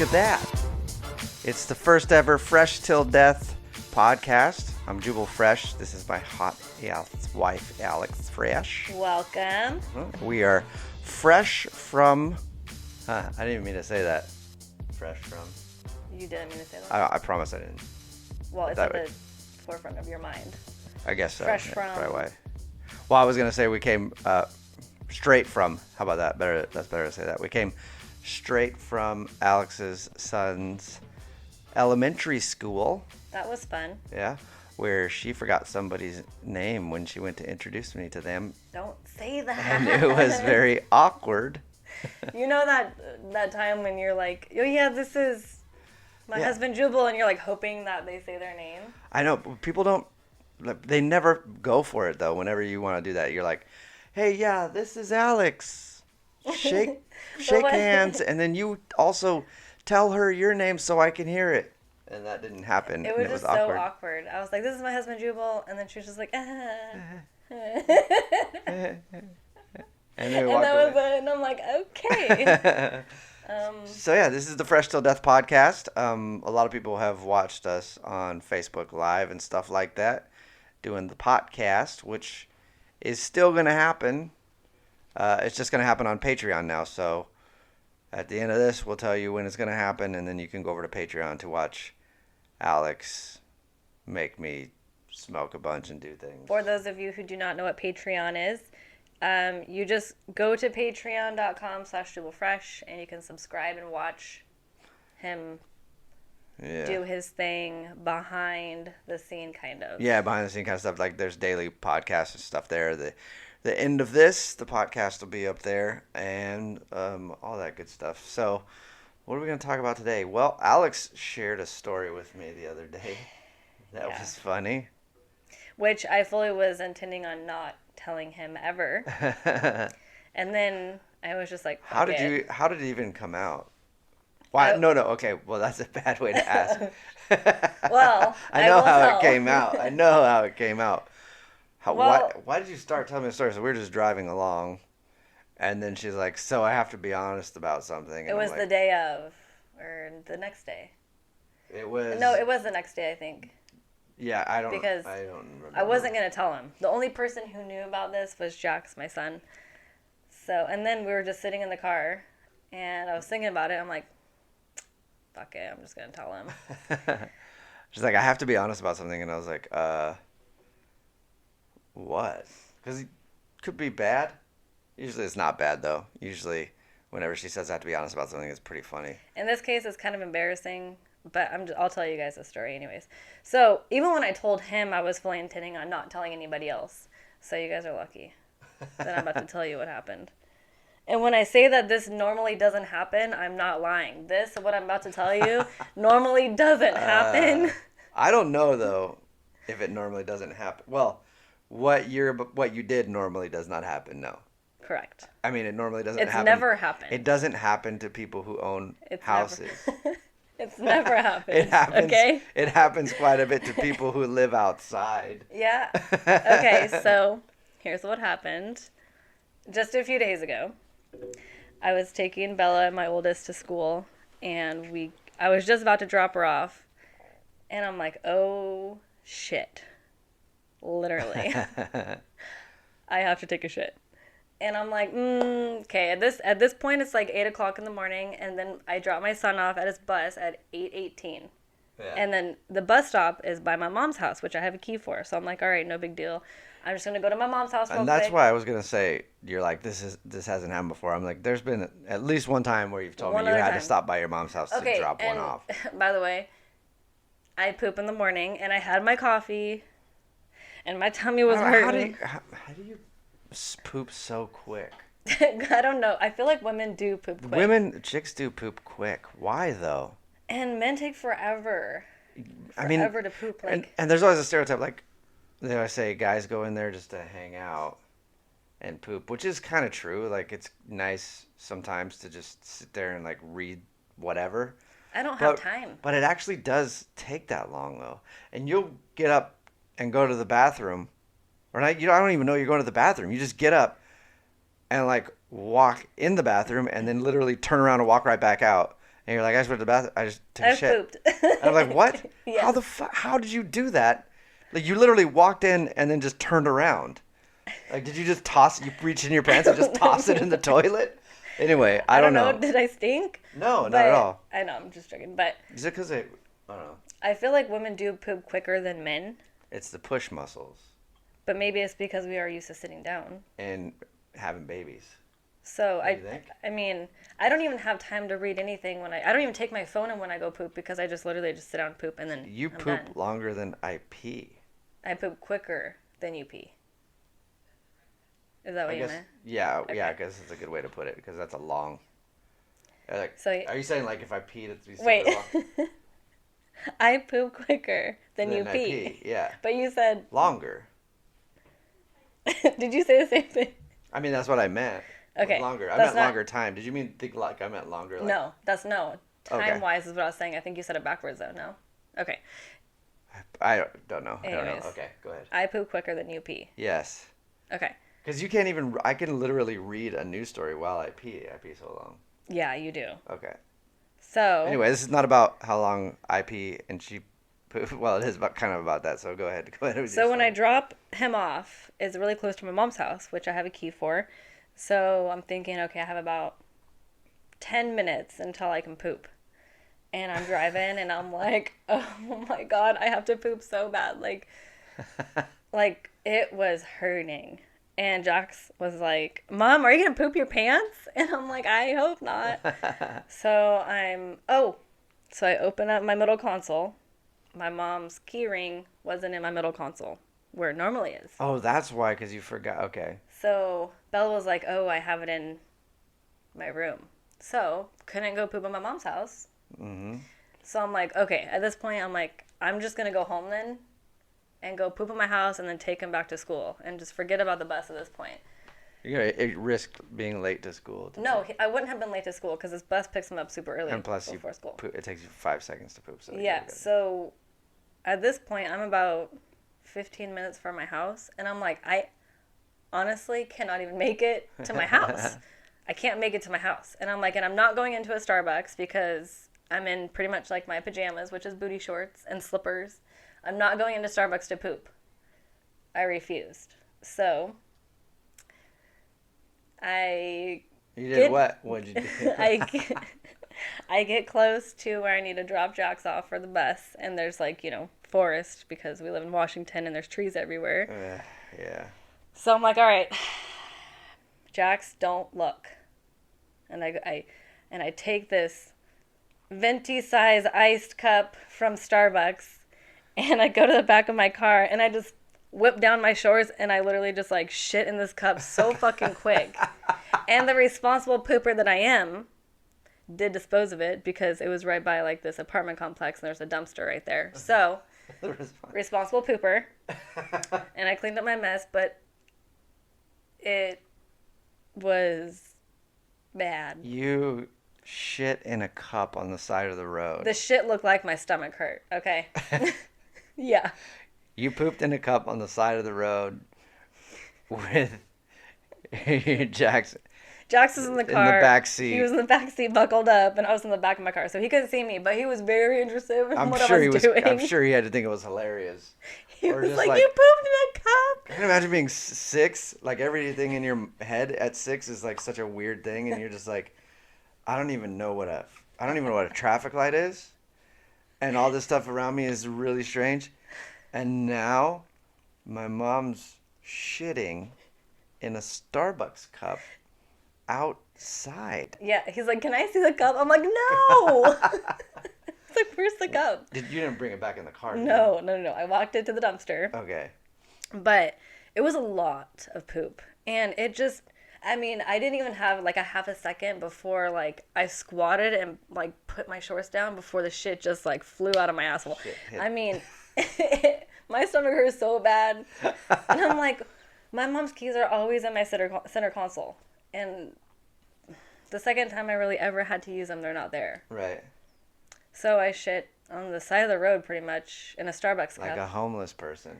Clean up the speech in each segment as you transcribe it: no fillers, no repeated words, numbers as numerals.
at that. It's the first ever Fresh Till Death podcast. I'm Jubal Fresh. This is my hot wife, Alex Fresh. Welcome. We are fresh from... I didn't even mean to say that. Fresh from... You didn't mean to say that? I promise I didn't. Well, it's at the forefront of your mind. I guess so. Fresh Yeah, from... probably why. Well, I was going to say we came straight from... How about that? That's better to say that. We came straight from Alex's son's elementary school. That was fun. Yeah, where she forgot somebody's name when she went to introduce me to them. Don't say that. And it was very awkward. You know that time when you're like, oh yeah, this is my husband Jubal, and you're like hoping that they say their name? I know, but people don't, they never go for it though. Whenever you want to do that, you're like, hey, yeah, this is Alex. Shake hands, and then you also tell her your name so I can hear it. And that didn't happen. It was just awkward. so awkward. I was like, this is my husband Jubal, and then she was just like, And then that was it, and I'm like, okay. So yeah, this is the Fresh Till Death podcast. A lot of people have watched us on Facebook Live and stuff like that, doing the podcast, which is still going to happen. It's just going to happen on Patreon now. So at the end of this, we'll tell you when it's going to happen, and then you can go over to Patreon to watch Alex make me smoke a bunch and do things. For those of you who do not know what Patreon is, you just go to patreon.com/JubalFresh and you can subscribe and watch him do his thing behind the scene, kind of. Yeah, behind the scene kind of stuff. Like there's daily podcasts and stuff there. The end of this, the podcast will be up there, and all that good stuff. So what are we going to talk about today? Well, Alex shared a story with me the other day. That was funny. Which I fully was intending on not telling him ever. And then I was just like, how did it even come out? Why? No. Okay. Well, that's a bad way to ask. Well, I know how it came out. I know how it came out. Why did you start telling me the story? So we were just driving along, and then she's like, so I have to be honest about something. And it was the day of, or the next day. It was... No, it was the next day, I think. Yeah, I don't remember. I wasn't going to tell him. The only person who knew about this was Jax, my son. So, and then we were just sitting in the car, and I was thinking about it. I'm like, fuck it, I'm just going to tell him. She's like, I have to be honest about something. And I was like, what? Because it could be bad. Usually it's not bad, though. Usually whenever she says I have to be honest about something, it's pretty funny. In this case, it's kind of embarrassing, but I'll tell you guys the story anyways. So even when I told him, I was fully intending on not telling anybody else. So you guys are lucky that I'm about to tell you what happened. And when I say that this normally doesn't happen, I'm not lying. What I'm about to tell you, normally doesn't happen. I don't know, though, if it normally doesn't happen. Well, what you did normally does not happen, no. Correct. I mean, it normally doesn't happen. It's never happened. It doesn't happen to people who own houses. It's never happened. It happens. Okay? It happens quite a bit to people who live outside. Yeah. Okay, so here's what happened. Just a few days ago, I was taking Bella, my oldest, to school, and I was just about to drop her off, and I'm like, oh, shit. Literally. I have to take a shit. And I'm like, okay. At this point, it's like 8 o'clock in the morning, and then I drop my son off at his bus at 8:18. Yeah. And then the bus stop is by my mom's house, which I have a key for. So I'm like, all right, no big deal. I'm just gonna go to my mom's house real quick. And that's why I was gonna say, you're like, this hasn't happened before. I'm like, there's been at least one time where you've told me you had to stop by your mom's house to drop one off. By the way, I poop in the morning, and I had my coffee, and my tummy was hurting. How do you poop so quick? I don't know. I feel like women do poop quick. Chicks do poop quick. Why though? And men take forever. Forever to poop. And there's always a stereotype, like they always say guys go in there just to hang out and poop, which is kind of true. Like it's nice sometimes to just sit there and like read whatever. I don't have time. But it actually does take that long though. And you'll get up and go to the bathroom. Or not, I don't even know you're going to the bathroom. You just get up and like walk in the bathroom and then literally turn around and walk right back out. And you're like, I just went to the bathroom. I just took a I shit. pooped. And I'm like, what? Yes. How the how did you do that? Like, you literally walked in and then just turned around. Like, did you just you reach in your pants and just toss it in the toilet? Anyway, I don't know. Did I stink? No, not But at all. I know, I'm just joking. But Is it because I don't know. I feel like women do poop quicker than men. It's the push muscles But maybe it's because we are used to sitting down. and having babies. So What do you think? I mean, I don't even have time to read anything I don't even take my phone in when I go poop because I just literally just sit down and poop and then You I'm poop done. longer than I pee. I poop quicker than you pee. Is that what I you guess, meant? yeah, Okay. I guess it's a good way to put it because that's a long. Like, So are you saying like if I peed, it'd be super wait. long? I poop quicker than you Then I pee. yeah. But you said Longer. did you say the same thing? I mean, that's what I meant. with Okay. Longer. I that's meant not- longer time. Did you mean think like I meant longer? Like, No, that's no. Okay. Time wise is what I was saying. I think you said it backwards though, no? Okay. I don't know. I don't Anyways. know. Okay, go ahead. I poop quicker than you pee. Yes. Okay. Because you can't even. I can literally read a news story while I pee. I pee so long. Yeah, you do. Okay. So Anyway, this is not about how long I pee and she poop. Well, it is kind of about that. So go ahead. Go ahead. With So your when I story. drop him off, it's really close to my mom's house, which I have a key for. So I'm thinking, okay, I have about 10 minutes until I can poop. And I'm driving and I'm like, oh my God, I have to poop so bad. Like it was hurting. And Jax was like, Mom, are you going to poop your pants? And I'm like, I hope not. So I open up my middle console. My mom's key ring wasn't in my middle console where it normally is. Oh, that's why. Because you forgot. Okay. So Bella was like, oh, I have it in my room. So couldn't go poop at my mom's house. Mm-hmm. So I'm like, okay, at this point, I'm like, I'm just going to go home then and go poop at my house and then take him back to school and just forget about the bus at this point. You're gonna risk being late to school. No, I wouldn't have been late to school because this bus picks him up super early And plus, before school. it takes you 5 seconds to poop. So Yeah, you're good. so at this point, I'm about 15 minutes from my house, and I'm like, I honestly cannot even make it to my house. I can't make it to my house. And I'm like, and I'm not going into a Starbucks because I'm in pretty much like my pajamas, which is booty shorts and slippers. I'm not going into Starbucks to poop. I refused. So You did what? What'd you do? I get close to where I need to drop Jax off for the bus, and there's forest because we live in Washington and there's trees everywhere. Yeah. So I'm like, all right, Jax, don't look. And I take this venti size iced cup from Starbucks, and I go to the back of my car and I just whip down my shorts and I literally just shit in this cup so fucking quick. And the responsible pooper that I am did dispose of it because it was right by this apartment complex and there's a dumpster right there. So responsible pooper. And I cleaned up my mess, but it was bad. You shit in a cup on the side of the road. The shit looked like my stomach hurt, okay? Yeah. You pooped in a cup on the side of the road with Jackson. Jax was in the car. In the back seat. He was in the back seat, buckled up, and I was in the back of my car, so he couldn't see me. But he was very interested in what I was doing. I'm sure he had to think it was hilarious. He Or was just like, like- "You pooped in a cup." Can you imagine being 6? Like everything in your head at 6 is such a weird thing, and you're just like, I don't even know what a traffic light is, and all this stuff around me is really strange. And now, my mom's shitting in a Starbucks cup outside. Yeah, he's like, "Can I see the cup?" I'm like, "No." It's like, "Where's the cup?" You didn't bring it back in the car? did you? No. I walked it to the dumpster. Okay. But it was a lot of poop. And it just, I didn't even have a half a second before I squatted and put my shorts down before the shit just flew out of my asshole. Shit hit. My stomach hurts so bad. And I'm like, my mom's keys are always in my center console. And the second time I really ever had to use them, they're not there. Right. So I shit on the side of the road pretty much in a Starbucks Like cup. a homeless person.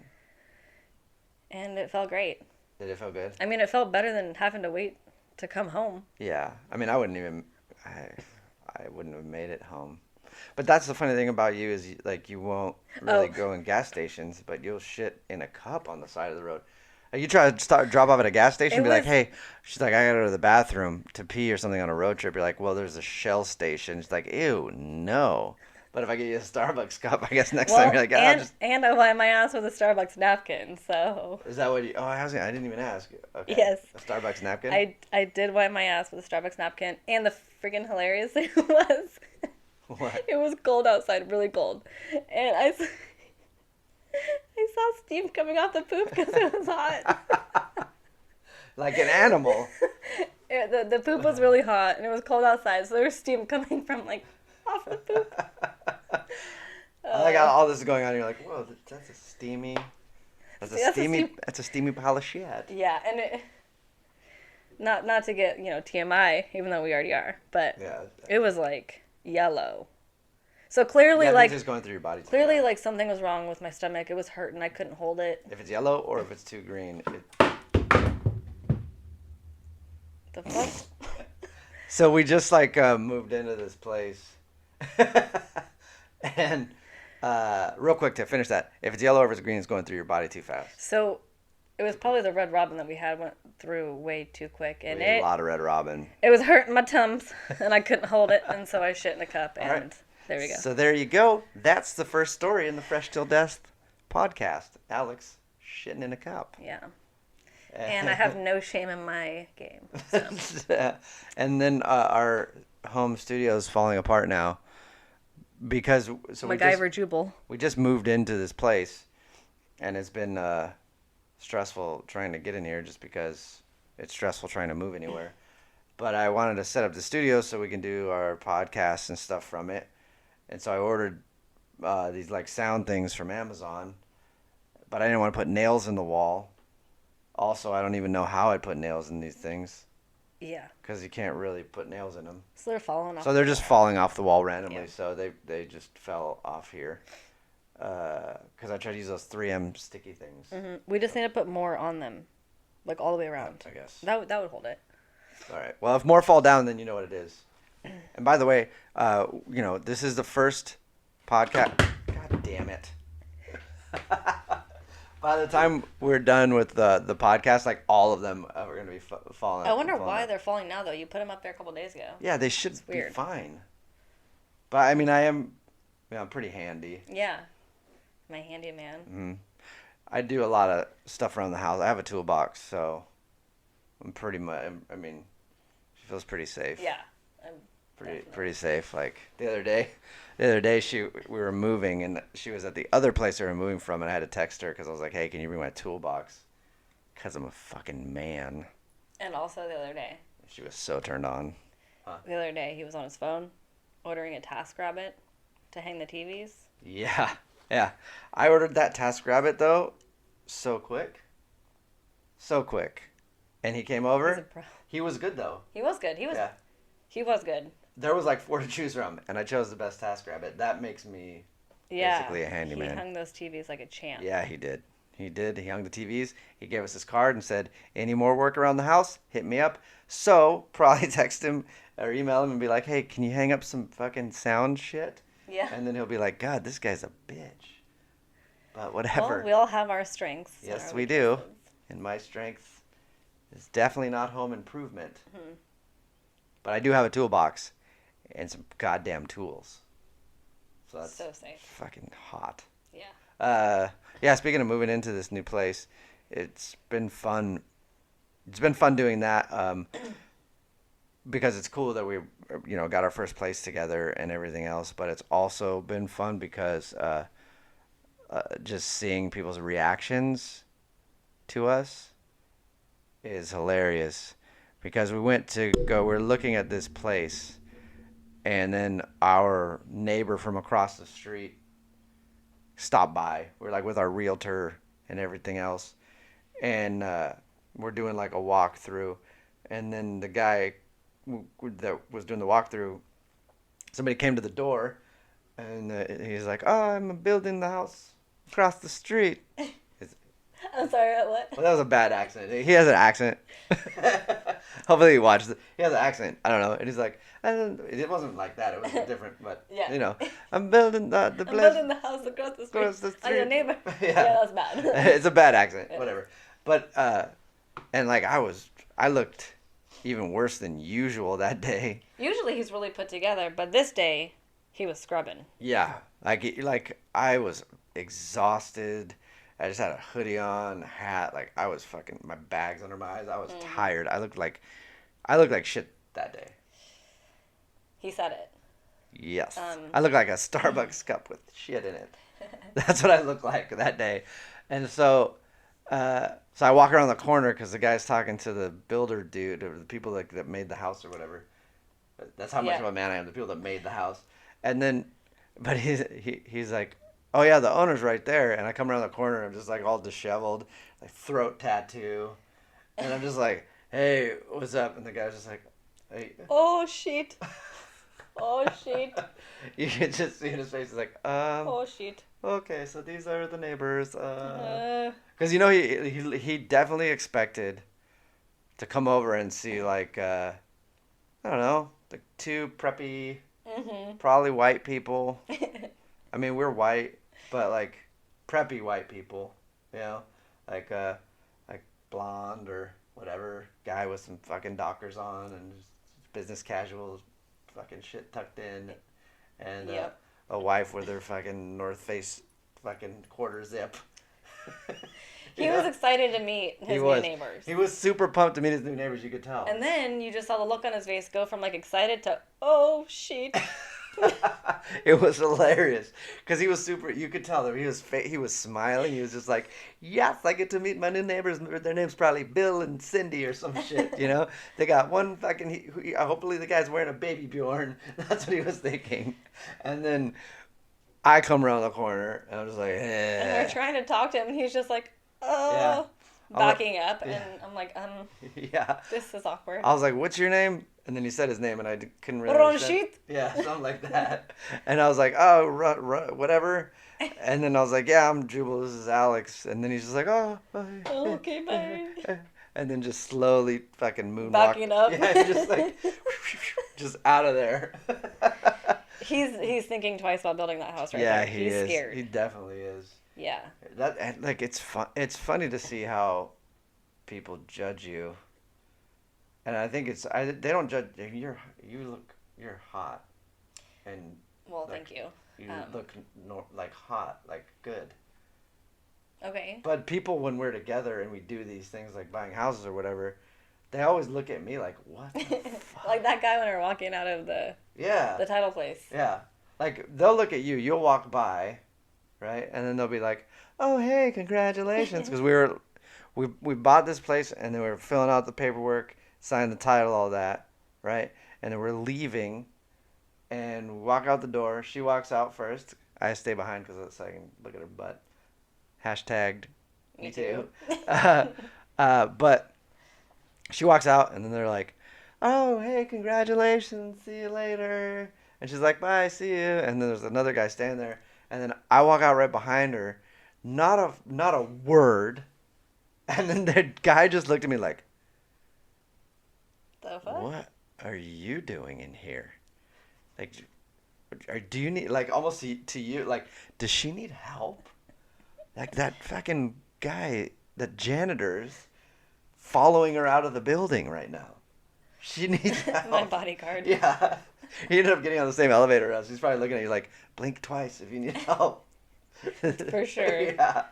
And it felt great. Did it feel good? It felt better than having to wait to come home. Yeah. I wouldn't even. I wouldn't have made it home. But that's the funny thing about you is you won't really go in gas stations, but you'll shit in a cup on the side of the road. You try to drop off at a gas station, and be like, hey, she's like, I gotta go to the bathroom to pee or something on a road trip. You're like, well, there's a Shell station. She's like, ew, no. But if I get you a Starbucks cup, I guess next time you're like, and I wipe my ass with a Starbucks napkin. So is that what you? Oh, I didn't even ask. Okay. Yes. A Starbucks napkin. I did wipe my ass with a Starbucks napkin, and the freaking hilarious thing was, what? It was cold outside, really cold, and I saw steam coming off the poop because it was hot. Like an animal. The poop was really hot, and it was cold outside, so there was steam coming from off the poop. I got all this going on. And you're like, whoa, that's a steamy. That's a steamy pile of shit. Yeah, and not to get TMI, even though we already are, but yeah, it was yellow. So clearly, just going through your body. Clearly, something was wrong with my stomach. It was hurting. I couldn't hold it. If it's yellow or if it's too green. The fuck? So we just moved into this place, and real quick to finish that, if it's yellow or if it's green, it's going through your body too fast. So it was probably the Red Robin that we had went through way too quick, and a lot of Red Robin. It was hurting my tums, and I couldn't hold it, and so I shit in a cup, and right. There we go. So there you go. That's the first story in the Fresh Till Death podcast. Alex shitting in a cup. Yeah. And I have no shame in my game. So. And then our home studio is falling apart now because MacGyver Jubal. We just moved into this place, and it's been stressful trying to get in here just because it's stressful trying to move anywhere. But I wanted to set up the studio so we can do our podcasts and stuff from it. And so I ordered these sound things from Amazon, but I didn't want to put nails in the wall. Also, I don't even know how I'd put nails in these things. Yeah. Because you can't really put nails in them. So they're falling off. So they're just falling off the wall randomly. Yeah. So they just fell off here. Because I tried to use those 3M sticky things. Mm-hmm. We just need to put more on them, all the way around. I guess. That would hold it. All right. Well, if more fall down, then you know what it is. And by the way, this is the first podcast. God damn it. By the time we're done with the podcast, all of them are going to be falling. I wonder why they're falling now, though. You put them up there a couple days ago. Yeah, they should be fine. But, I mean, I'm pretty handy. Yeah. My handy man. Mm-hmm. I do a lot of stuff around the house. I have a toolbox, so I'm pretty much, she feels pretty safe. Yeah. Pretty safe. The other day, we were moving, and she was at the other place we were moving from, and I had to text her because I was like, hey, can you bring my toolbox? Because I'm a fucking man. And also the other day. She was so turned on. Huh? The other day, he was on his phone ordering a TaskRabbit to hang the TVs. Yeah. I ordered that TaskRabbit, though, so quick. And he came over. He was good, though. He was good. He was good. There was 4 to choose from, and I chose the best TaskRabbit. That makes me basically a handyman. He hung those TVs like a champ. Yeah, he did. He hung the TVs. He gave us his card and said, any more work around the house, hit me up. So, probably text him or email him and be like, hey, can you hang up some fucking sound shit? Yeah. And then he'll be like, God, this guy's a bitch. But whatever. Well, we all have our strengths. Yes, we do. And my strength is definitely not home improvement. Mm-hmm. But I do have a toolbox and some goddamn tools. So that's so safe. Fucking hot. Yeah. Speaking of moving into this new place, it's been fun. It's been fun doing that because it's cool that we, got our first place together and everything else. But it's also been fun because just seeing people's reactions to us is hilarious. Because we're looking at this place, and then our neighbor from across the street stopped by. We're with our realtor and everything else, and we're doing a walkthrough, and then the guy that was doing the walkthrough, somebody came to the door, and he's like, "Oh, I'm building the house across the street." I'm sorry, what? Well, that was a bad accent. He has an accent. Hopefully he watches it. He has an accent. I don't know. And he's like, it wasn't like that. It was different. But, Yeah. you know, I'm building the I'm building the house across the street. Across the On your street. neighbor. Yeah. Yeah, that's bad. It's a bad accent. Yeah. Whatever. But, and like I looked even worse than usual that day. Usually he's really put together, but this day he was scrubbing. Yeah. Like I was exhausted. I just had a hoodie on, a hat. Like I was fucking, my bags under my eyes. I was tired. I looked like shit that day. He said it. Yes. I looked like a Starbucks cup with shit in it. That's what I looked like that day. And so I walk around the corner because the guy's talking to the builder dude or the people that made the house or whatever. That's how much of a man I am. The people that made the house. And then, but he's like, oh yeah, the owner's right there. And I come around the corner and I'm just like all disheveled, like throat tattoo. And I'm just like, hey, what's up? And the guy's just like, hey. Oh shit. Oh shit. You can just see in his face, he's like, Oh shit. okay, so these are the neighbors. Because you know he definitely expected to come over and see like I don't know, like two preppy, probably white people. I mean, we're white, but like preppy white people, you know, like blonde or whatever guy with some fucking Dockers on and just business casual, fucking shit tucked in, and a wife with her fucking North Face fucking quarter zip. He was excited to meet his new neighbors. He was super pumped to meet his new neighbors, you could tell. And then you just saw the look on his face go from like excited to, oh shit. It was hilarious because he was super. You could tell that he was smiling. He was just like, "Yes, I get to meet my new neighbors. Their name's probably Bill and Cindy or some shit." You know, they got one fucking. Hopefully, the guy's wearing a baby Bjorn. That's what he was thinking. And then I come around the corner and I'm just like, eh. And we're trying to talk to him, and he's just like, oh, backing up, and I'm like, yeah, this is awkward. I was like, "What's your name?" And then he said his name, and I couldn't really understand. Yeah, something like that. And I was like, "Oh, whatever." And then I was like, "Yeah, I'm Jubal. This is Alex." And then he's just like, "Oh, okay, bye." And then just slowly fucking moonwalk. Backing up. Yeah, just like, just out of there. He's thinking twice about building that house right yeah, there. He's scared. He definitely is. Yeah. And like it's fun. It's funny to see how people judge you. And I think they don't judge you're hot, and well, thank you. You look like hot, like good. Okay. But people, when we're together and we do these things like buying houses or whatever, they always look at me like, what the fuck? Like that guy when we're walking out of the title place. Yeah, like they'll look at you. You'll walk by, right, and then they'll be like, oh hey, congratulations, because we bought this place and then we were filling out the paperwork. Sign the title, all that, right? And then we're leaving, and we walk out the door. She walks out first. I stay behind because I can look at her butt. Hashtagged. Me too. But she walks out, and then they're like, "Oh, hey, congratulations! See you later." And she's like, "Bye, see you." And then there's another guy standing there, and then I walk out right behind her. Not a word. And then the guy just looked at me like, what are you doing in here? Like, do you need, like, almost to you, like, does she need help? Like, that fucking guy, the janitor's following her out of the building right now. She needs help. My bodyguard. Yeah. He ended up getting on the same elevator as us. He's probably looking at you like, blink twice if you need help. For sure. Yeah.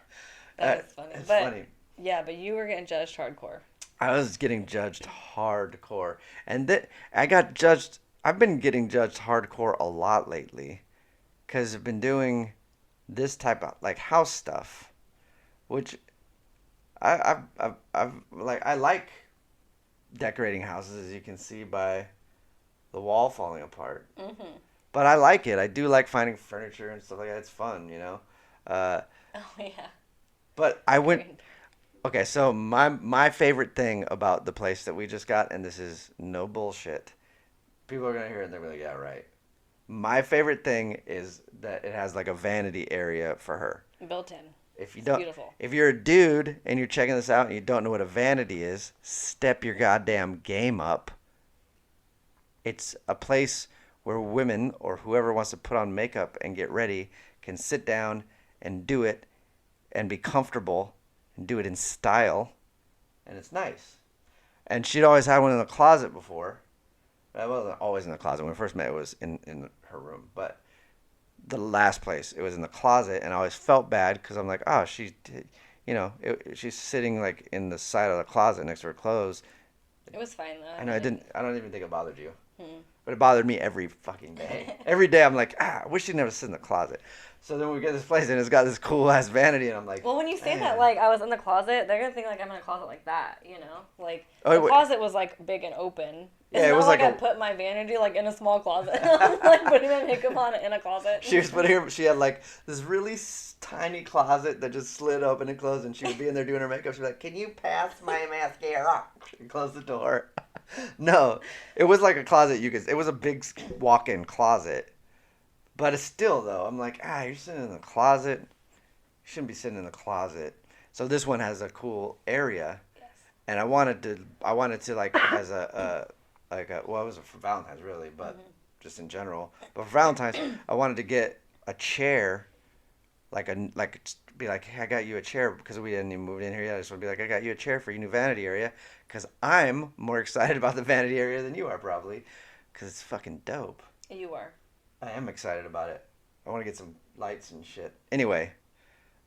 That was funny. It's funny. Yeah, but you were getting judged hardcore. I was getting judged hardcore. And I've been getting judged hardcore a lot lately. Because I've been doing this type of, like, house stuff. Which, I like decorating houses, as you can see by the wall falling apart. Mm-hmm. But I like it. I do like finding furniture and stuff like that. It's fun, you know? Oh, yeah. But I went... Okay, so my favorite thing about the place that we just got, and this is no bullshit, people are going to hear it and they're going to be like, yeah, right. My favorite thing is that it has like a vanity area for her. Built in. If you It's don't, beautiful. if you're a dude and you're checking this out and you don't know what a vanity is, step your goddamn game up. It's a place where women or whoever wants to put on makeup and get ready can sit down and do it and be comfortable and do it in style, and it's nice. And she'd always had one in the closet before. I wasn't always in the closet. When we first met, it was in her room. But the last place, it was in the closet, and I always felt bad because I'm like, oh, she's sitting like in the side of the closet next to her clothes. It was fine though. I know, I don't even think it bothered you. Hmm. But it bothered me every fucking day. Every day I'm like, I wish she'd never sit in the closet. So then we get this place and it's got this cool ass vanity and I'm like, Well, when you say man. that, like, I was in the closet, they're gonna think, like, I'm in a closet like that, you know? Like, Oh, the closet was, like, big and open. Yeah, It's it not was like like I put my vanity, like, in a small closet. Like, putting my makeup on in a closet. She had like this really tiny closet that just slid open and closed and she would be in there doing her makeup. She'd be like, can you pass my mascara? She'd close the door. No, it was like a closet it was a big walk-in closet. But it's still though, I'm like, you're sitting in the closet. You shouldn't be sitting in the closet. So this one has a cool area. Yes. And I wanted to like as it was for Valentine's really, but just in general. But for Valentine's, I wanted to get a chair, be like, hey, I got you a chair because we hadn't even moved in here yet. I just want to be like, I got you a chair for your new vanity area because I'm more excited about the vanity area than you are probably, because it's fucking dope. You are. I am excited about it. I want to get some lights and shit. Anyway,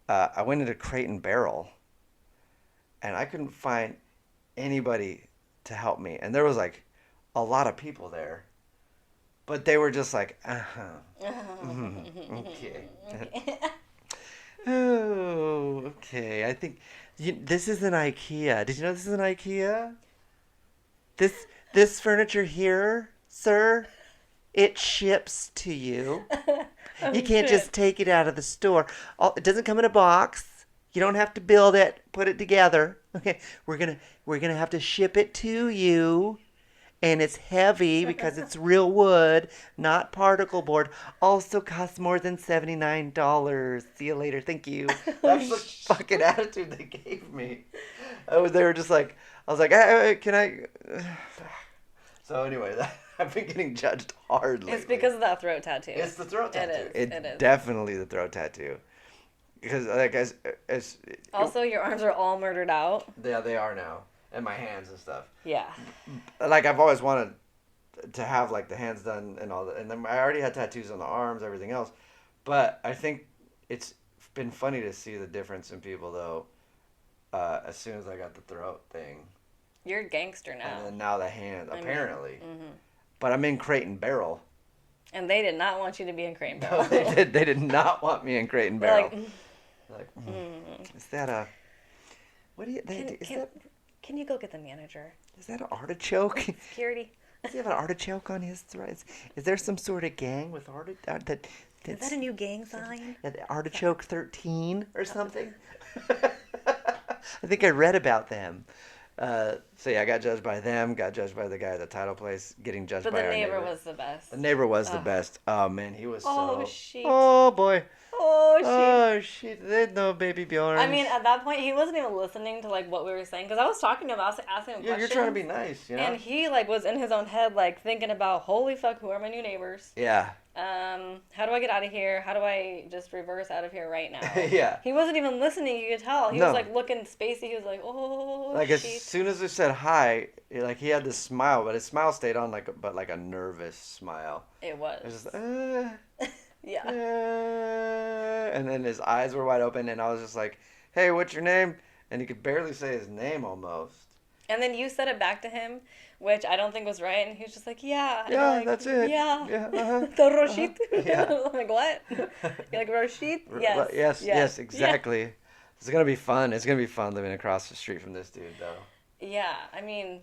I went into Crate and Barrel, and I couldn't find anybody to help me. And there was like a lot of people there, but they were just like, okay. Oh, okay. I think this is an IKEA. Did you know this is an IKEA? This furniture here, sir, it ships to you. You can't just take it out of the store. It doesn't come in a box. You don't have to build it, put it together. Okay, we're gonna have to ship it to you, and it's heavy because it's real wood, not particle board. Also costs more than $79. See you later. Thank you. That's the fucking attitude they gave me. They were just like, I was like, can I? So anyway, I've been getting judged hard lately. It's because of that throat tattoo. It's the throat tattoo. It is. Definitely the throat tattoo. Because like as also, your arms are all murdered out. Yeah, they are now, and my hands and stuff. Yeah. Like I've always wanted to have like the hands done and all that, and then I already had tattoos on the arms, everything else. But I think it's been funny to see the difference in people though. As soon as I got the throat thing. You're a gangster now. And then now the hand, apparently. Mm-hmm. But I'm in Crate and Barrel. And they did not want you to be in Crate and Barrel. No, they did. They did not want me in Crate and Barrel. Is that a? What do you? Can you go get the manager? Is that an artichoke? Security. Does he have an artichoke on his throat? Is there some sort of gang with Is that a new gang sign? Artichoke 13 or something? I think I read about them. So yeah, I got judged by them, got judged by the guy at the title place, getting judged by our neighbor. But the neighbor was the best. The neighbor was the best. Oh man, he was shit. Oh boy. Oh shit. Oh shit. There's no baby Bjorn. I mean, at that point, he wasn't even listening to like what we were saying because I was talking to him, I was asking him questions. You're trying to be nice, you know. And he like was in his own head, like thinking about, holy fuck, who are my new neighbors? Yeah. How do I get out of here? How do I just reverse out of here right now? Yeah. He wasn't even listening. You could tell. He was like looking spacey. He was like, oh. Like shit. as soon as I said hi, like he had this smile, but his smile stayed on like a nervous smile. It was. It was just yeah. And then his eyes were wide open, and I was just like, "Hey, what's your name?" And he could barely say his name almost. And then you said it back to him, which I don't think was right, and he was just like, "Yeah, yeah, like, that's it, yeah, The Roshit." Yeah. I'm like, what? You're like Roshit? Yes, yes, exactly. Yeah. It's gonna be fun. It's gonna be fun living across the street from this dude, though. Yeah, I mean,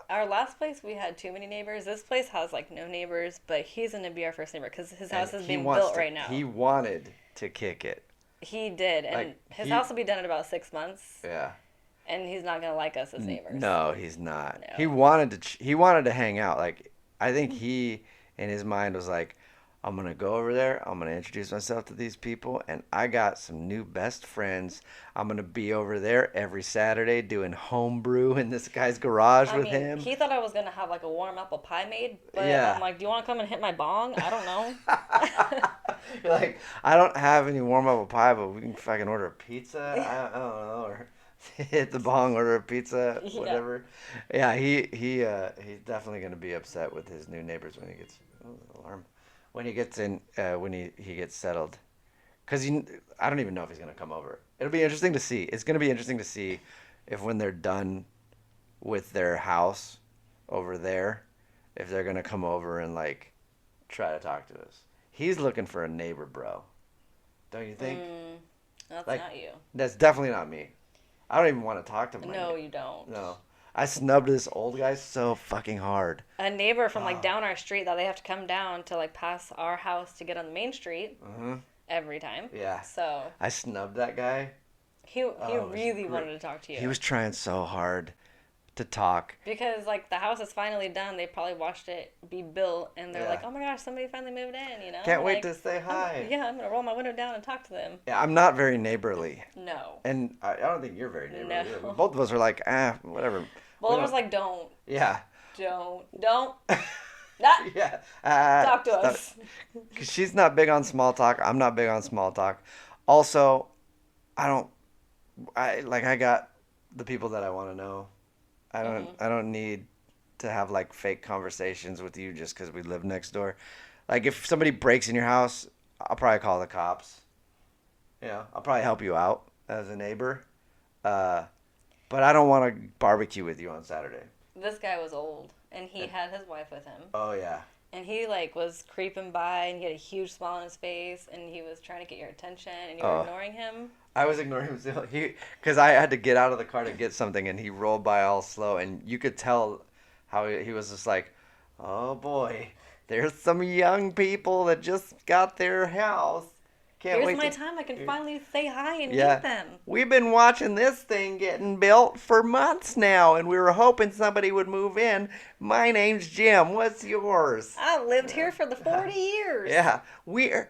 our last place we had too many neighbors. This place has like no neighbors, but he's gonna be our first neighbor because his house is being built right now. He wanted to kick it. He did, and his house will be done in about 6 months. Yeah. And he's not gonna like us as neighbors. No, he's not. No. He wanted to hang out. Like I think he in his mind was like, I'm going to go over there. I'm going to introduce myself to these people. And I got some new best friends. I'm going to be over there every Saturday doing homebrew in this guy's garage with him. He thought I was going to have like a warm apple pie made. But Yeah. I'm like, do you want to come and hit my bong? I don't know. You're like, I don't have any warm apple pie, but we can fucking order a pizza. I don't know. Or hit the bong, order a pizza, whatever. Yeah, he's definitely going to be upset with his new neighbors when he gets... Oh, alarm. When he gets in, when he gets settled, because I don't even know if he's gonna come over. It'll be interesting to see. It's gonna be interesting to see if when they're done with their house over there, if they're gonna come over and like try to talk to us. He's looking for a neighbor, bro. Don't you think? That's like, not you. That's definitely not me. I don't even want to talk to him. No, you don't. No. I snubbed this old guy so fucking hard. A neighbor from like down our street that they have to come down to like pass our house to get on the main street every time. Yeah. So I snubbed that guy. He really wanted to talk to you. He was trying so hard to talk. Because like the house is finally done. They probably watched it be built and they're like, oh my gosh, somebody finally moved in, you know? Can't wait to say hi. I'm going to roll my window down and talk to them. Yeah, I'm not very neighborly. No. And I don't think you're very neighborly. No. Either. Both of us are like, whatever. Well, it was like, don't. Yeah. Don't. Not. Yeah. Talk to us. Because she's not big on small talk. I'm not big on small talk. Also, I got the people that I want to know. I don't need to have like fake conversations with you just because we live next door. Like if somebody breaks in your house, I'll probably call the cops. Yeah, I'll probably help you out as a neighbor. But I don't want to barbecue with you on Saturday. This guy was old, and he had his wife with him. Oh yeah. And he like was creeping by, and he had a huge smile on his face, and he was trying to get your attention, and you were ignoring him. I was ignoring him still. Because I had to get out of the car to get something, and he rolled by all slow, and you could tell how he was just like, oh boy, there's some young people that just got their house. Here's my time. I can finally say hi and meet them. We've been watching this thing getting built for months now, and we were hoping somebody would move in. My name's Jim. What's yours? I lived here for the 40 years. Yeah.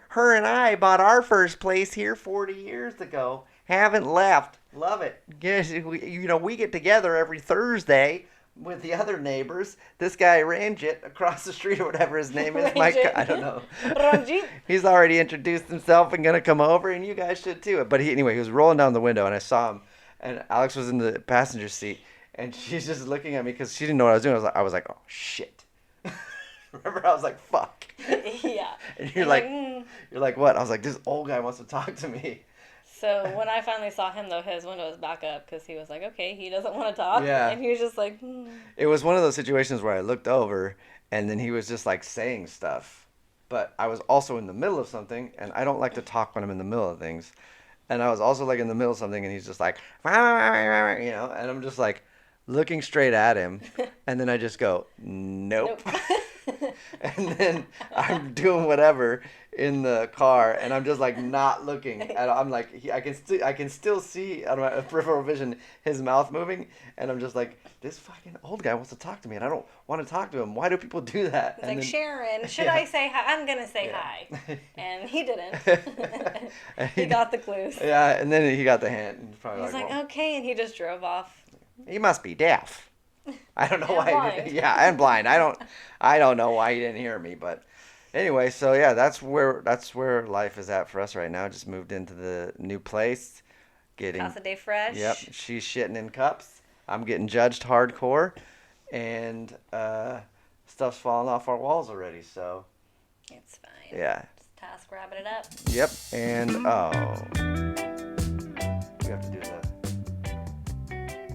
Her and I bought our first place here 40 years ago. Haven't left. Love it. Yes, we get together every Thursday with the other neighbors. This guy Ranjit across the street or whatever his name is. I don't know. Ranjit. He's already introduced himself and gonna come over, and you guys should too. But he was rolling down the window, and I saw him, and Alex was in the passenger seat, and she's just looking at me because she didn't know what I was doing. I was like, oh shit. Remember, I was like, fuck. Yeah. And you're like, what? I was like, this old guy wants to talk to me. So when I finally saw him, though, his window was back up because he was like, okay, he doesn't want to talk. Yeah. And he was just like, It was one of those situations where I looked over and then he was just like saying stuff. But I was also in the middle of something, and I don't like to talk when I'm in the middle of things. And I was also like in the middle of something, and he's just like, and I'm just like looking straight at him. And then I just go, nope. And then I'm doing whatever in the car, and I'm just like not looking. And I'm like, I can still see out of my peripheral vision his mouth moving, and I'm just like, this fucking old guy wants to talk to me, and I don't want to talk to him. Why do people do that? It's like, Sharon, should I say hi? I'm gonna say hi, and he didn't. He got the clues. Yeah, and then he got the hint. He's like, okay, and he just drove off. He must be deaf. I don't know and why. Blind. Yeah, and blind. I don't know why he didn't hear me, but anyway, so yeah, that's where life is at for us right now. Just moved into the new place, getting Casa de Fresh. Yep, she's shitting in cups. I'm getting judged hardcore, and stuff's falling off our walls already. So it's fine. Yeah. Just task wrapping it up. Yep, and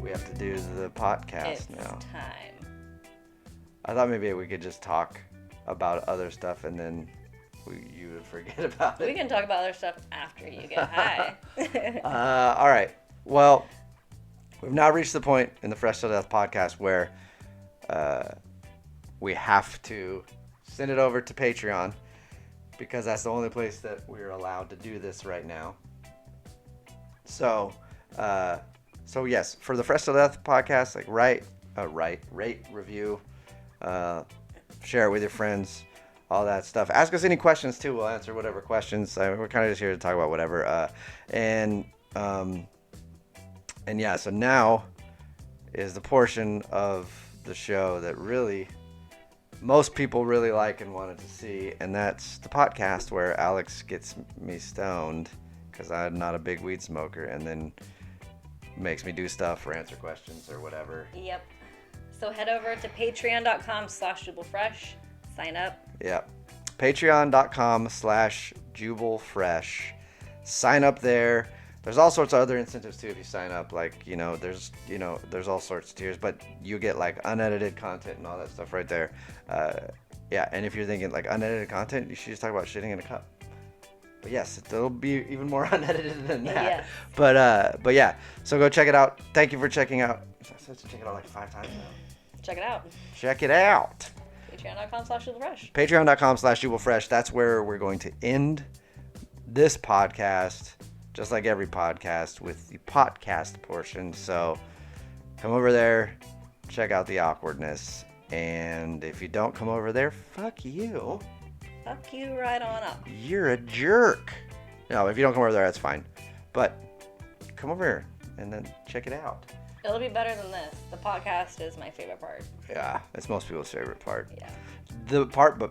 we have to do the podcast It's now. time. I thought maybe we could just talk about other stuff, and then you would forget about it. We can talk about other stuff after you get high. All right. Well, we've now reached the point in the Fresh to Death podcast where we have to send it over to Patreon because that's the only place that we're allowed to do this right now. So yes, for the Fresh to Death podcast, like rate, review, share it with your friends. all that stuff. Ask us any questions too. We'll answer whatever questions. We're kind of just here to talk about whatever. And yeah, so now is the portion of the show that really most people really like and wanted to see, and that's the podcast where Alex gets me stoned because I'm not a big weed smoker, and then makes me do stuff or answer questions or whatever. Yep. So head over to patreon.com/jubalfresh. Sign up. Yep. Patreon.com/jubalfresh. Sign up there. There's all sorts of other incentives too if you sign up. Like, there's all sorts of tiers, but you get like unedited content and all that stuff right there. Yeah, and if you're thinking like unedited content, you should just talk about shitting in a cup. But yes, it'll be even more unedited than that. Yes. But yeah, so go check it out. Thank you for checking out. I said to check it out like 5 times now. Check it out. Check it out. Patreon.com/jubalfresh. Patreon.com/jubalfresh. That's where we're going to end this podcast, just like every podcast, with the podcast portion. So come over there, check out the awkwardness. And if you don't come over there, fuck you. Fuck you right on up. You're a jerk. No, if you don't come over there, that's fine. But come over here and then check it out. It'll be better than this. The podcast is my favorite part. Yeah, it's most people's favorite part. Yeah. The part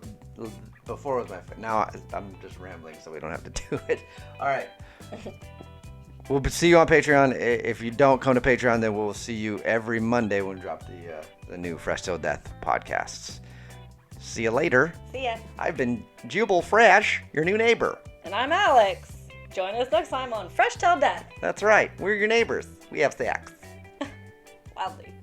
before was my favorite. Now I'm just rambling, so we don't have to do it. All right. We'll see you on Patreon. If you don't come to Patreon, then we'll see you every Monday when we drop the new Fresh Till Death podcasts. See you later. See ya. I've been Jubal Fresh, your new neighbor. And I'm Alex. Join us next time on Fresh Till Death. That's right. We're your neighbors. We have sex. Wildly.